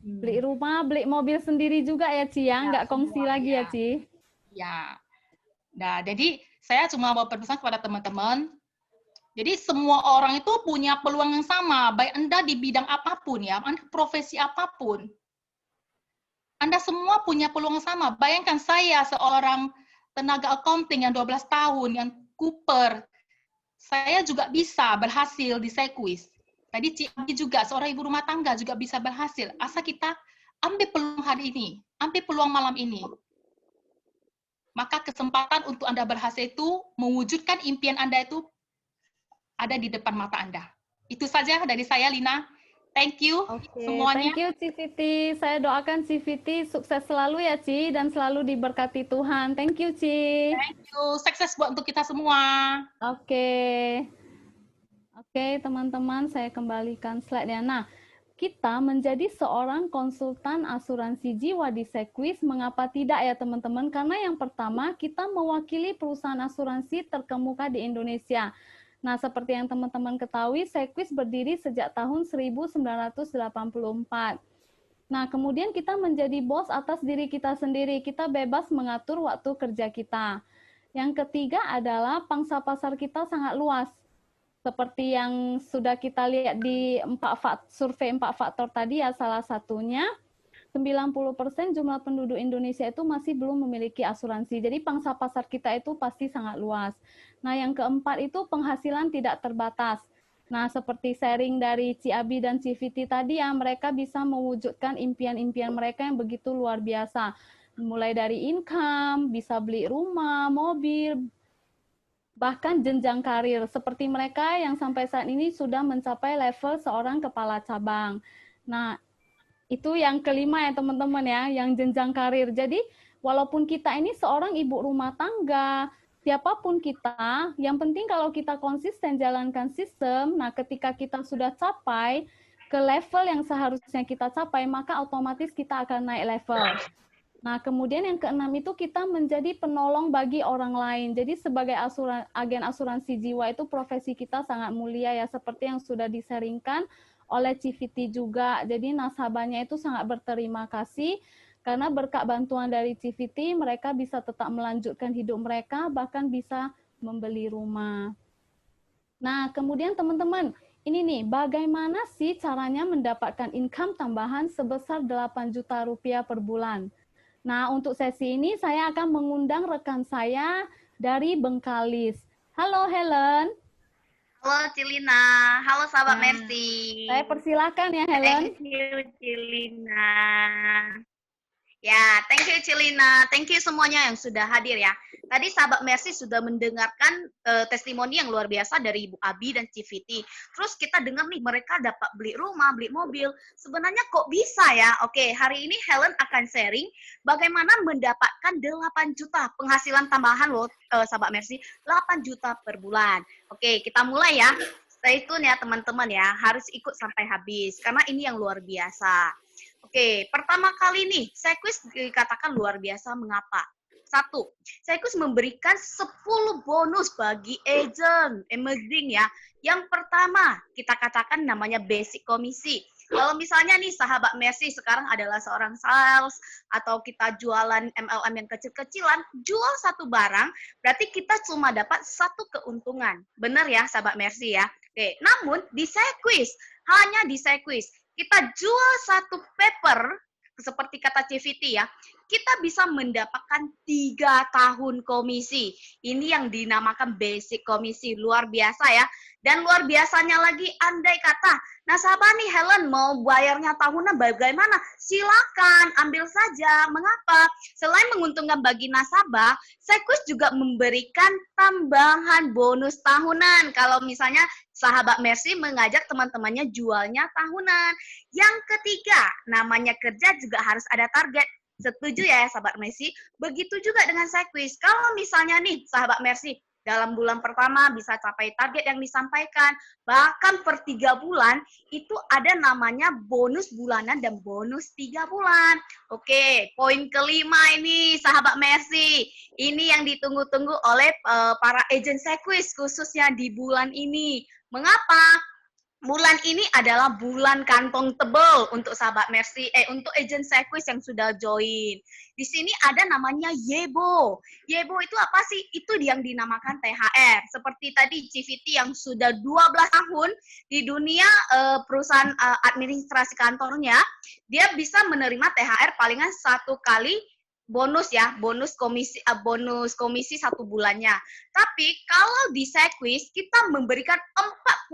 Beli rumah, beli mobil sendiri juga ya Ci ya, nggak kongsi lagi ya Ci. Ya. Nah, jadi saya cuma mau berpesan kepada teman-teman. Jadi semua orang itu punya peluang yang sama, baik Anda di bidang apapun ya, Anda profesi apapun. Anda semua punya peluang yang sama. Bayangkan saya seorang tenaga accounting yang 12 tahun, yang Cooper. Saya juga bisa berhasil di Sequis. Tadi Ci Abi juga, seorang ibu rumah tangga juga bisa berhasil. Asal kita ambil peluang hari ini, ambil peluang malam ini. Maka kesempatan untuk Anda berhasil itu, mewujudkan impian Anda itu ada di depan mata Anda. Itu saja dari saya, Lina. Thank you semuanya. Thank you Ci Viti. Saya doakan Ci Viti sukses selalu ya Ci, dan selalu diberkati Tuhan. Thank you Ci. Thank you. Sukses buat untuk kita semua. Oke, teman-teman, saya kembalikan slide-nya. Nah, kita menjadi seorang konsultan asuransi jiwa di Sequis, mengapa tidak ya teman-teman? Karena yang pertama, kita mewakili perusahaan asuransi terkemuka di Indonesia. Nah, seperti yang teman-teman ketahui, Sequis berdiri sejak tahun 1984. Nah, kemudian kita menjadi bos atas diri kita sendiri. Kita bebas mengatur waktu kerja kita. Yang ketiga adalah pangsa pasar kita sangat luas. Seperti yang sudah kita lihat di survei 4 faktor tadi ya, salah satunya 90% jumlah penduduk Indonesia itu masih belum memiliki asuransi. Jadi pangsa pasar kita itu pasti sangat luas. Nah, yang keempat itu penghasilan tidak terbatas. Nah, seperti sharing dari Ci Abi dan Ci Viti tadi ya, mereka bisa mewujudkan impian-impian mereka yang begitu luar biasa. Mulai dari income, bisa beli rumah, mobil, bahkan jenjang karir. Seperti mereka yang sampai saat ini sudah mencapai level seorang kepala cabang. Nah, itu yang kelima ya teman-teman ya, yang jenjang karir. Jadi walaupun kita ini seorang ibu rumah tangga, siapapun kita, yang penting kalau kita konsisten jalankan sistem, nah ketika kita sudah capai ke level yang seharusnya kita capai, maka otomatis kita akan naik level. Nah, kemudian yang keenam itu kita menjadi penolong bagi orang lain. Jadi sebagai agen asuransi jiwa itu profesi kita sangat mulia ya, seperti yang sudah disaringkan oleh Ci Viti juga. Jadi nasabahnya itu sangat berterima kasih karena berkat bantuan dari Ci Viti mereka bisa tetap melanjutkan hidup mereka, bahkan bisa membeli rumah. Nah, kemudian teman-teman, ini nih bagaimana sih caranya mendapatkan income tambahan sebesar 8 juta rupiah per bulan? Nah, untuk sesi ini saya akan mengundang rekan saya dari Bengkalis. Halo Helen. Halo Cilina, halo sahabat Mercy. Saya persilakan ya Helen. Thank you Cilina. Ya, thank you Cilina. Thank you semuanya yang sudah hadir ya. Tadi sahabat Mercy sudah mendengarkan testimoni yang luar biasa dari Ibu Abi dan Civiti. Terus kita dengar nih mereka dapat beli rumah, beli mobil. Sebenarnya kok bisa ya? Oke, hari ini Helen akan sharing bagaimana mendapatkan 8 juta penghasilan tambahan loh sahabat Mercy. 8 juta per bulan. Oke, kita mulai ya. Stay tune ya teman-teman ya. Harus ikut sampai habis karena ini yang luar biasa. Oke, pertama kali nih, Sequis dikatakan luar biasa. Mengapa? 1. Sequis memberikan 10 bonus bagi agent emerging ya. Yang pertama, kita katakan namanya basic komisi. Kalau misalnya nih sahabat Mercy sekarang adalah seorang sales atau kita jualan MLM yang kecil-kecilan, jual satu barang, berarti kita cuma dapat satu keuntungan. Benar ya sahabat Mercy ya? Oke, namun di Sequis, hanya di Sequis, kita jual satu paper, seperti kata CVT ya, kita bisa mendapatkan 3 tahun komisi. Ini yang dinamakan basic komisi, luar biasa ya. Dan luar biasanya lagi, andai kata, nasabah nih Helen mau bayarnya tahunan bagaimana? Silakan, ambil saja. Mengapa? Selain menguntungkan bagi nasabah, Sequis juga memberikan tambahan bonus tahunan. Kalau misalnya sahabat Mercy mengajak teman-temannya jualnya tahunan. Yang ketiga, namanya kerja juga harus ada target. Setuju ya sahabat Mercy? Begitu juga dengan Sequis. Kalau misalnya nih sahabat Mercy, dalam bulan pertama bisa capai target yang disampaikan, bahkan per 3 bulan itu ada namanya bonus bulanan dan bonus 3 bulan. Oke, poin kelima ini sahabat Mercy, ini yang ditunggu-tunggu oleh para agent Sequis khususnya di bulan ini. Mengapa? Bulan ini adalah bulan kantong tebal untuk sahabat Mercy, untuk agent Sequis yang sudah join. Di sini ada namanya Yebo. Yebo itu apa sih? Itu yang dinamakan THR. Seperti tadi CVT yang sudah 12 tahun di dunia perusahaan administrasi kantornya, dia bisa menerima THR palingan 1 kali bonus ya, bonus komisi 1 bulannya. Tapi kalau di Sequis kita memberikan 45%.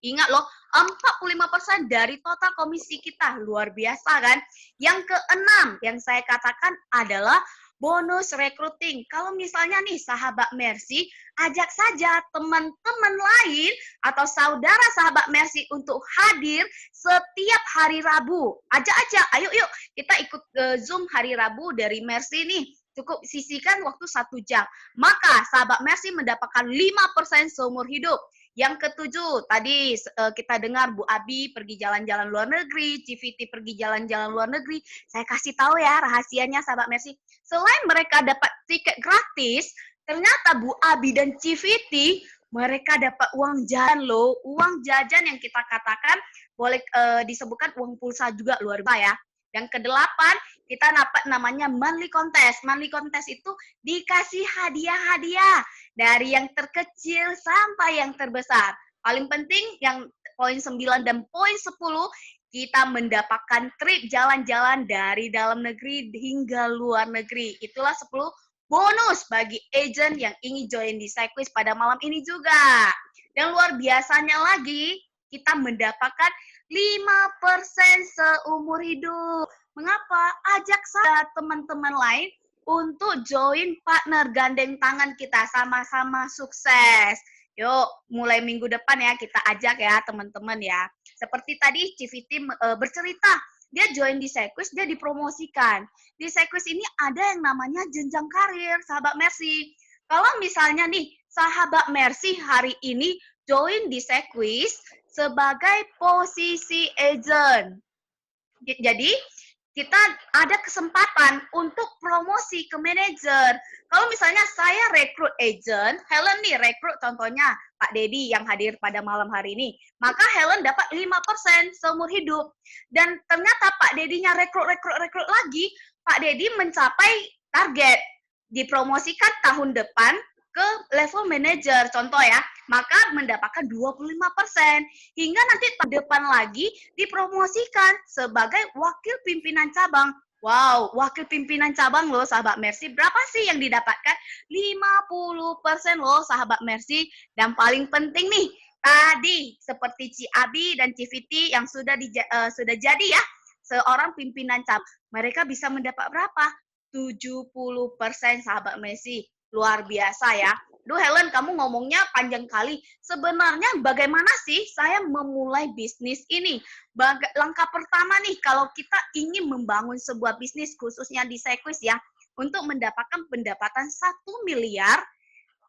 Ingat loh, 45% dari total komisi kita. Luar biasa kan? Yang keenam yang saya katakan adalah bonus recruiting. Kalau misalnya nih sahabat Mercy, ajak saja teman-teman lain atau saudara sahabat Mercy untuk hadir setiap hari Rabu. Ajak aja, ayo yuk kita ikut Zoom hari Rabu dari Mercy nih. Cukup sisihkan waktu 1 jam. Maka sahabat Mercy mendapatkan 5% seumur hidup. Yang ketujuh, tadi kita dengar Bu Abi pergi jalan-jalan luar negeri, CVT pergi jalan-jalan luar negeri. Saya kasih tahu ya rahasianya sahabat Mercy. Selain mereka dapat tiket gratis, ternyata Bu Abi dan CVT mereka dapat uang jajan loh. Uang jajan yang kita katakan boleh disebutkan uang pulsa juga, luar biasa ya. Yang kedelapan, kita dapat namanya monthly contest. Monthly contest itu dikasih hadiah-hadiah dari yang terkecil sampai yang terbesar. Paling penting yang poin 9 dan poin 10, kita mendapatkan trip jalan-jalan dari dalam negeri hingga luar negeri. Itulah 10 bonus bagi agent yang ingin join di Sequis pada malam ini juga. Dan luar biasanya lagi, kita mendapatkan 5% seumur hidup. Mengapa? Ajak saja teman-teman lain untuk join partner gandeng tangan kita, sama-sama sukses. Yuk, mulai minggu depan ya kita ajak ya teman-teman ya. Seperti tadi CVT bercerita, dia join di Sequis, dia dipromosikan. Di Sequis ini ada yang namanya jenjang karir, sahabat Mercy. Kalau misalnya nih, sahabat Mercy hari ini join di Sequis sebagai posisi agent. Jadi, kita ada kesempatan untuk promosi ke manajer. Kalau misalnya saya rekrut agent, Helen nih rekrut contohnya Pak Dedi yang hadir pada malam hari ini, maka Helen dapat 5% seumur hidup. Dan ternyata Pak Dedinya rekrut lagi, Pak Dedi mencapai target, dipromosikan tahun depan ke level manager, contoh ya, maka mendapatkan 25%. Hingga nanti tahun depan lagi dipromosikan sebagai wakil pimpinan cabang. Wow, wakil pimpinan cabang loh sahabat Mercy. Berapa sih yang didapatkan? 50% loh sahabat Mercy. Dan paling penting nih, tadi seperti Ci Abi dan CVT yang sudah jadi ya, seorang pimpinan cabang, mereka bisa mendapat berapa? 70% sahabat Mercy. Luar biasa ya. Duh Helen, kamu ngomongnya panjang kali. Sebenarnya bagaimana sih saya memulai bisnis ini? Langkah pertama nih, kalau kita ingin membangun sebuah bisnis, khususnya di Sekwis ya, untuk mendapatkan pendapatan 1 miliar,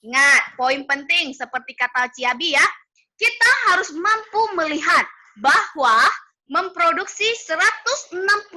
ingat, poin penting seperti kata Ciabi ya, kita harus mampu melihat bahwa memproduksi 168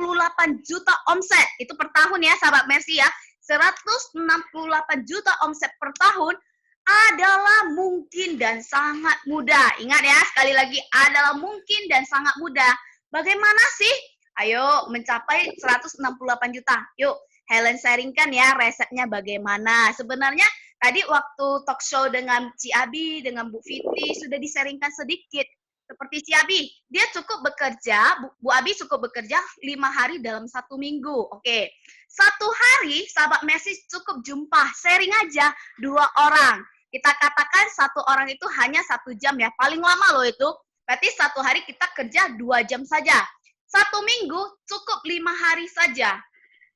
juta omset, itu per tahun ya sahabat Mercy ya, 168 juta omset per tahun adalah mungkin dan sangat mudah. Ingat ya, sekali lagi adalah mungkin dan sangat mudah. Bagaimana sih? Ayo mencapai 168 juta. Yuk, Helen sharingkan ya resepnya bagaimana. Sebenarnya tadi waktu talk show dengan Ciabi, dengan Bu Fitri sudah disaringkan sedikit. Seperti Ciabi, dia cukup bekerja, Bu Abi cukup bekerja 5 hari dalam 1 minggu. Oke, 1 hari sahabat Mercy cukup jumpa, sharing aja 2 orang. Kita katakan 1 orang itu hanya 1 jam ya, paling lama loh itu. Berarti 1 hari kita kerja 2 jam saja. 1 minggu cukup 5 hari saja.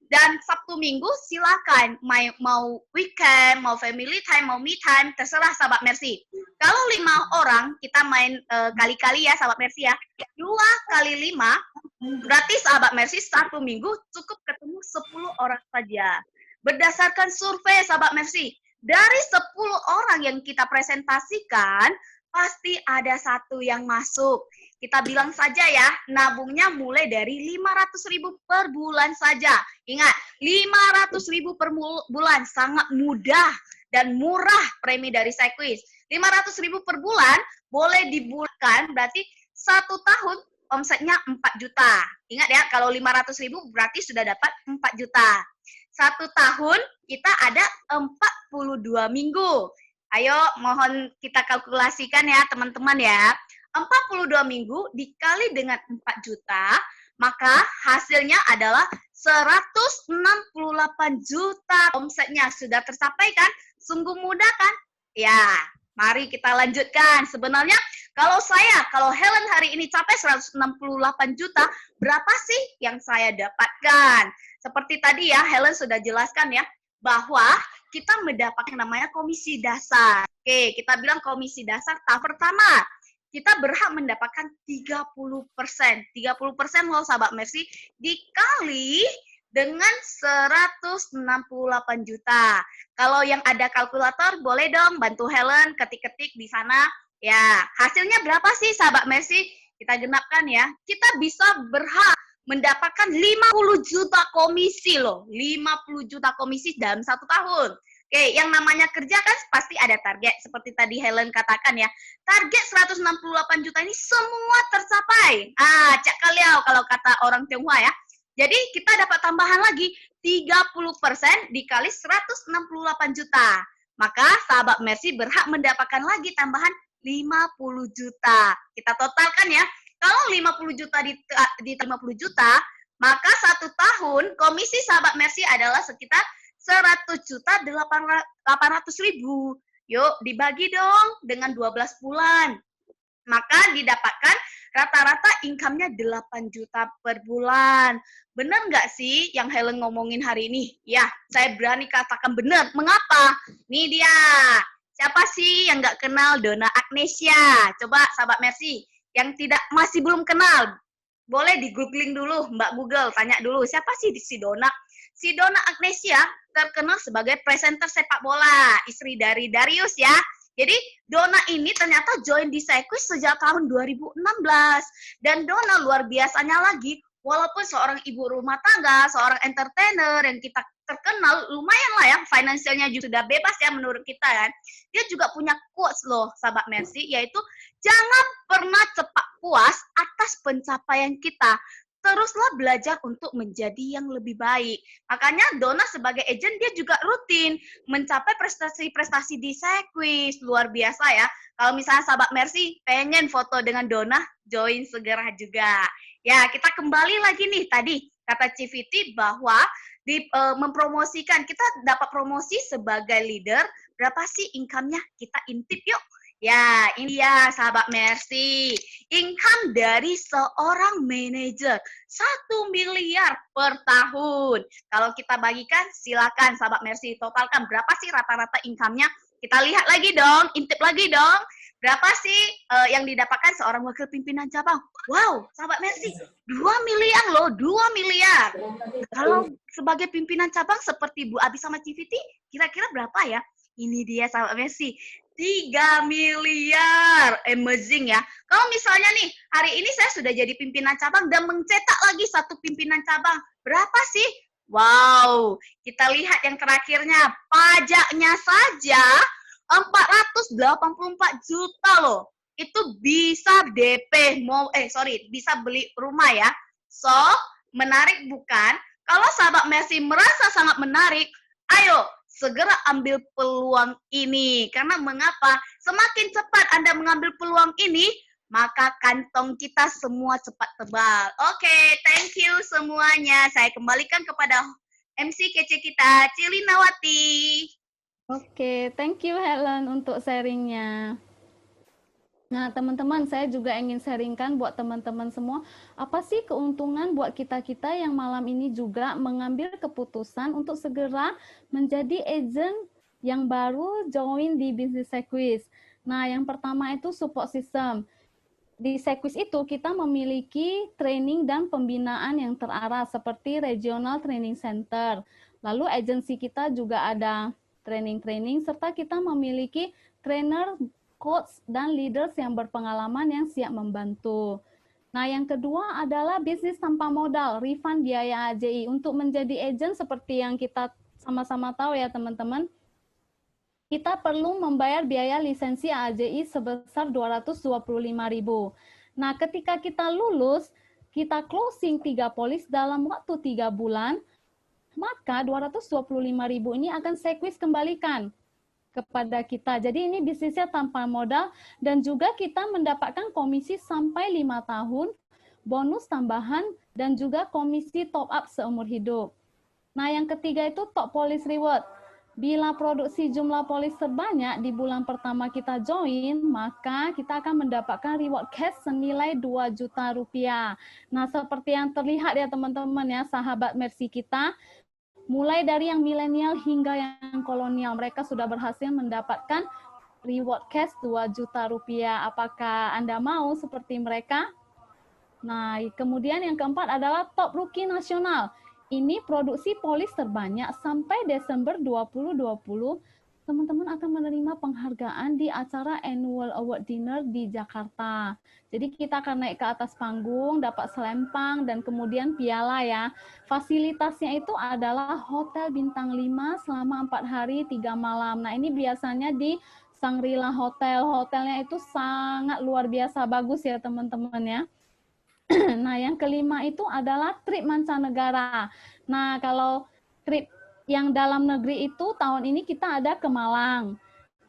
Dan Sabtu Minggu silakan mau weekend, mau family time, mau me time, terserah sahabat Mercy. Kalau 5 orang kita main kali-kali ya sahabat Mercy ya. 2 kali 5 berarti sahabat Mercy 1 minggu cukup ketemu 10 orang saja. Berdasarkan survei sahabat Mercy, dari 10 orang yang kita presentasikan, pasti ada 1 yang masuk. Kita bilang saja ya, nabungnya mulai dari 500.000 per bulan saja. Ingat, 500.000 per bulan, sangat mudah dan murah premi dari Sekwis. 500.000 per bulan, boleh dibulatkan, berarti 1 tahun omsetnya 4 juta. Ingat ya, kalau 500.000 berarti sudah dapat 4 juta. 1 tahun kita ada 42 minggu. Ayo, mohon kita kalkulasikan ya teman-teman ya. 42 minggu dikali dengan 4 juta, maka hasilnya adalah 168 juta omsetnya. Sudah tercapai kan? Sungguh mudah kan? Ya, mari kita lanjutkan. Sebenarnya kalau Helen hari ini capai 168 juta, berapa sih yang saya dapatkan? Seperti tadi ya, Helen sudah jelaskan ya, bahwa kita mendapatkan namanya komisi dasar. Oke, kita bilang komisi dasar tahap pertama. Kita berhak mendapatkan 30%. 30% loh sahabat Mercy, dikali dengan 168 juta. Kalau yang ada kalkulator, boleh dong bantu Helen ketik-ketik di sana. Ya, hasilnya berapa sih sahabat Mercy? Kita genapkan ya. Kita bisa berhak mendapatkan 50 juta komisi loh. 50 juta komisi dalam 1 tahun. Oke, yang namanya kerja kan pasti ada target. Seperti tadi Helen katakan ya. Target 168 juta ini semua tercapai. Cak kaliau kalau kata orang Tionghoa ya. Jadi kita dapat tambahan lagi 30% dikali 168 juta. Maka sahabat Mercy berhak mendapatkan lagi tambahan 50 juta. Kita totalkan ya. Kalau 50 juta di 50 juta, maka 1 tahun komisi sahabat Mercy adalah sekitar 100.800.000. Yuk, dibagi dong dengan 12 bulan. Maka didapatkan rata-rata income-nya 8 juta per bulan. Benar nggak sih yang Helen ngomongin hari ini? Ya, saya berani katakan benar. Mengapa? Nih dia. Siapa sih yang nggak kenal Donna Agnesia? Coba sahabat Mercy, yang masih belum kenal, boleh di googling dulu, Mbak Google, tanya dulu, siapa sih si Donna? Si Donna Agnesia terkenal sebagai presenter sepak bola, istri dari Darius ya. Jadi Donna ini ternyata join di Sekwis sejak tahun 2016. Dan Donna luar biasanya lagi, walaupun seorang ibu rumah tangga, seorang entertainer yang kita terkenal, lumayan lah ya, finansialnya juga sudah bebas ya menurut kita kan. Dia juga punya quotes loh, sahabat Mercy, yaitu jangan pernah cepat puas atas pencapaian kita. Teruslah belajar untuk menjadi yang lebih baik. Makanya Donna sebagai agent dia juga rutin mencapai prestasi-prestasi di Sekwis. Luar biasa ya. Kalau misalnya sahabat Mercy pengen foto dengan Donna, join segera juga. Ya, kita kembali lagi nih tadi kata Civiti bahwa mempromosikan, kita dapat promosi sebagai leader, berapa sih income-nya? Kita intip yuk. Ya, ini ya sahabat Mercy. Income dari seorang manajer 1 miliar per tahun. Kalau kita bagikan, silakan sahabat Mercy totalkan berapa sih rata-rata income-nya. Kita lihat lagi dong, intip lagi dong. Berapa sih yang didapatkan seorang wakil pimpinan cabang? Wow, sahabat Mercy, 2 miliar loh, 2 miliar. Kalau sebagai pimpinan cabang seperti Bu Abi sama Civiti, kira-kira berapa ya? Ini dia sahabat Mercy. 3 miliar. Amazing ya. Kalau misalnya nih, hari ini saya sudah jadi pimpinan cabang dan mencetak lagi satu pimpinan cabang. Berapa sih? Wow, kita lihat yang terakhirnya. Pajaknya saja 484 juta loh. Itu bisa DP, bisa beli rumah ya. So, menarik bukan? Kalau sahabat Mercy merasa sangat menarik, ayo segera ambil peluang ini. Karena mengapa? Semakin cepat Anda mengambil peluang ini, maka kantong kita semua cepat tebal. Oke, thank you semuanya. Saya kembalikan kepada MC kece kita, Cilinawati. Oke, thank you Helen untuk sharingnya. Nah, teman-teman, saya juga ingin sharingkan buat teman-teman semua, apa sih keuntungan buat kita-kita yang malam ini juga mengambil keputusan untuk segera menjadi agent yang baru join di Business Sequis. Nah, yang pertama itu support system. Di Sequis itu kita memiliki training dan pembinaan yang terarah seperti Regional Training Center. Lalu agensi kita juga ada training-training, serta kita memiliki trainer, coach, dan leaders yang berpengalaman yang siap membantu. Nah, yang kedua adalah bisnis tanpa modal, refund biaya AJI. Untuk menjadi agent seperti yang kita sama-sama tahu ya teman-teman, kita perlu membayar biaya lisensi AJI sebesar 225.000. Nah, ketika kita lulus, kita closing 3 polis dalam waktu 3 bulan, maka 225.000 ini akan Sequis kembalikan kepada kita. Jadi ini bisnisnya tanpa modal dan juga kita mendapatkan komisi sampai 5 tahun, bonus tambahan, dan juga komisi top up seumur hidup. Nah, yang ketiga itu top police reward. Bila produksi jumlah polis terbanyak di bulan pertama kita join, maka kita akan mendapatkan reward cash senilai 2 juta rupiah. Nah, seperti yang terlihat ya teman-teman ya, sahabat Mercy kita, mulai dari yang milenial hingga yang kolonial, mereka sudah berhasil mendapatkan reward cash 2 juta rupiah. Apakah Anda mau seperti mereka? Nah, kemudian yang keempat adalah top rookie nasional. Ini produksi polis terbanyak sampai Desember 2020, teman-teman akan menerima penghargaan di acara Annual Award Dinner di Jakarta. Jadi kita akan naik ke atas panggung, dapat selempang, dan kemudian piala ya. Fasilitasnya itu adalah hotel bintang 5 selama 4 hari 3 malam. Nah, ini biasanya di Shangri-La Hotel. Hotelnya itu sangat luar biasa bagus ya teman-teman ya. Nah, yang kelima itu adalah trip mancanegara. Nah, kalau trip yang dalam negeri itu tahun ini kita ada ke Malang.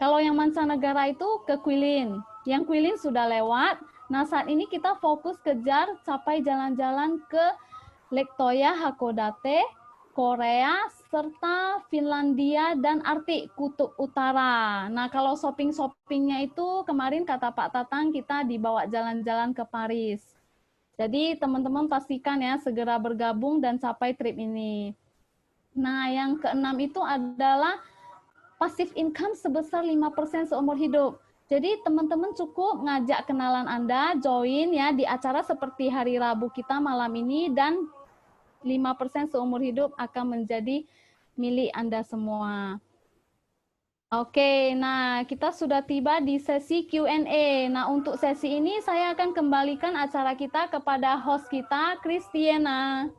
Kalau yang mancanegara itu ke Quilin. Yang Quilin sudah lewat. Nah, saat ini kita fokus kejar capai jalan-jalan ke Lake Toya, Hakodate, Korea, serta Finlandia dan Arktik Kutub Utara. Nah, kalau shopping-shoppingnya itu kemarin kata Pak Tatang kita dibawa jalan-jalan ke Paris. Jadi teman-teman pastikan ya segera bergabung dan capai trip ini. Nah, yang keenam itu adalah passive income sebesar 5% seumur hidup. Jadi teman-teman cukup ngajak kenalan Anda join ya di acara seperti hari Rabu kita malam ini, dan 5% seumur hidup akan menjadi milik Anda semua. Oke, nah kita sudah tiba di sesi Q&A. Nah, untuk sesi ini saya akan kembalikan acara kita kepada host kita, Kristiana.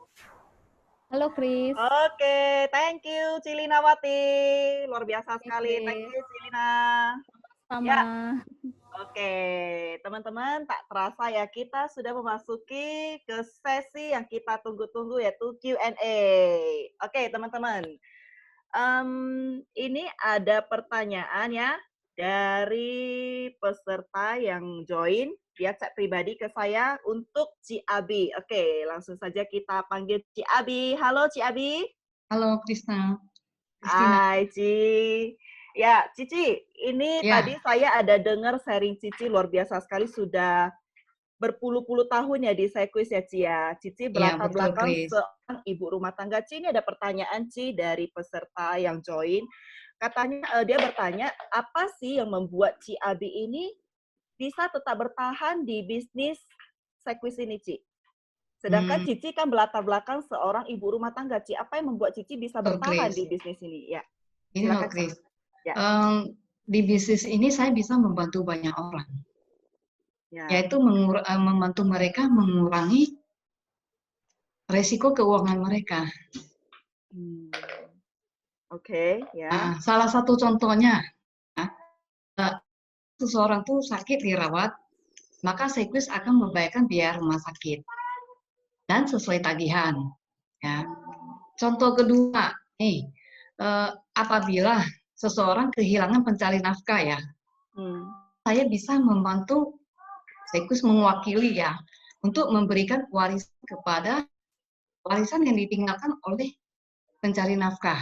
Halo, Kris. Oke, thank you Cilinawati. Luar biasa sekali. Oke. Thank you Cilina. Sama. Ya. Oke, teman-teman, tak terasa ya kita sudah memasuki ke sesi yang kita tunggu-tunggu yaitu Q&A. Oke, teman-teman. Ini ada pertanyaan ya dari peserta yang join via chat pribadi ke saya untuk Ci Abi. Oke, langsung saja kita panggil Ci Abi. Halo Ci Abi. Halo Krisna. Hai Ci. Ya, Cici, ini Ya, tadi saya ada dengar sharing Cici luar biasa sekali, sudah berpuluh-puluh tahun ya di Sekwis ya, Ci ya. Cici iya berlatar betul, belakang Chris. seorang ibu rumah tangga. Ci, ini ada pertanyaan Ci dari peserta yang join. Katanya dia bertanya, apa sih yang membuat Ci Abi ini bisa tetap bertahan di bisnis Sekwis ini, Ci? Sedangkan Hmm, Cici kan berlatar belakang seorang ibu rumah tangga, Ci. Apa yang membuat Cici bisa betul, bertahan Chris. di bisnis ini? Ya, Ini loh, silakan, Ci. Chris. Ya, Di bisnis ini saya bisa membantu banyak orang, ya. yaitu membantu mereka mengurangi resiko keuangan mereka. Hmm. Oke, ya. Salah satu contohnya, eh, seseorang tuh sakit dirawat, maka Sekwis akan membayarkan biaya rumah sakit dan sesuai tagihan. Ya. Contoh kedua, apabila seseorang kehilangan pencari nafkah ya, saya bisa membantu Sekwis mewakili ya untuk memberikan warisan kepada warisan yang ditinggalkan oleh pencari nafkah.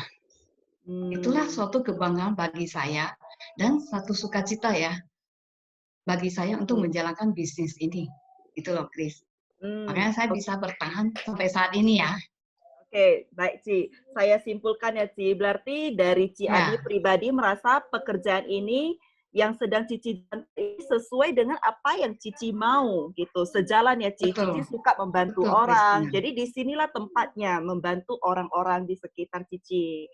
Itulah suatu kebanggaan bagi saya dan satu sukacita ya bagi saya untuk menjalankan bisnis ini. Itu loh, Chris. Makanya saya bisa bertahan sampai saat ini ya. Oke, baik Ci. Saya simpulkan ya Ci. Berarti dari Ci Abi pribadi merasa pekerjaan ini yang sedang Cici sesuai dengan apa yang Cici mau gitu. Sejalan ya Ci. Betul. Cici suka membantu Betul, orang. Christina. Jadi disinilah tempatnya membantu orang-orang di sekitar Cici.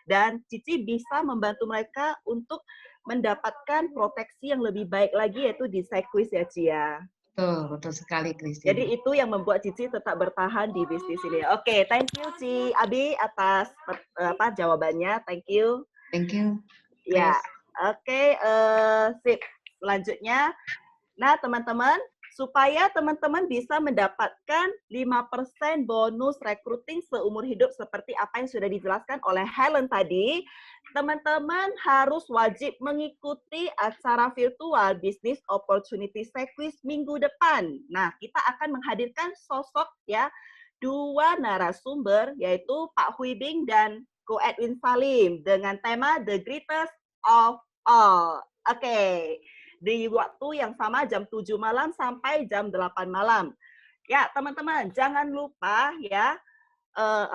Dan Cici bisa membantu mereka untuk mendapatkan proteksi yang lebih baik lagi yaitu di Sekwis ya Ci ya. Betul sekali, Christina. Jadi itu yang membuat Cici tetap bertahan di bisnis ini. Oke, thank you Ci Abi atas jawabannya. Thank you. Thank you. Ya, oke, sip. Selanjutnya, nah teman-teman, supaya teman-teman bisa mendapatkan 5% bonus recruiting seumur hidup seperti apa yang sudah dijelaskan oleh Helen tadi, teman-teman harus wajib mengikuti acara virtual Business Opportunity Sekwis minggu depan. Nah, kita akan menghadirkan sosok ya, 2 narasumber, yaitu Pak Hui Bing dan Ko Edwin Salim dengan tema The Greatest of All. Oke. Di waktu yang sama jam 7 malam sampai jam 8 malam. Ya, teman-teman, jangan lupa ya.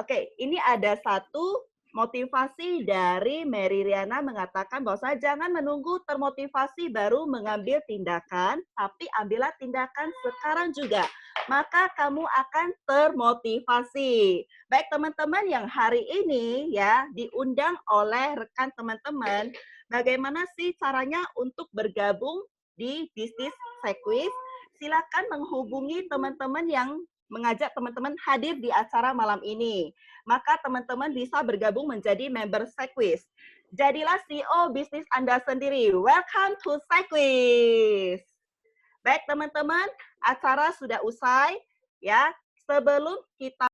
Oke, ini ada satu motivasi dari Mary Riana mengatakan bahwa saya jangan menunggu termotivasi baru mengambil tindakan, tapi ambillah tindakan sekarang juga. Maka kamu akan termotivasi. Baik teman-teman yang hari ini ya diundang oleh rekan teman-teman, bagaimana sih caranya untuk bergabung di bisnis Sekwis? Silakan menghubungi teman-teman yang mengajak teman-teman hadir di acara malam ini. Maka teman-teman bisa bergabung menjadi member Sekwis. Jadilah CEO bisnis Anda sendiri. Welcome to Sekwis. Baik teman-teman, acara sudah usai ya. Sebelum kita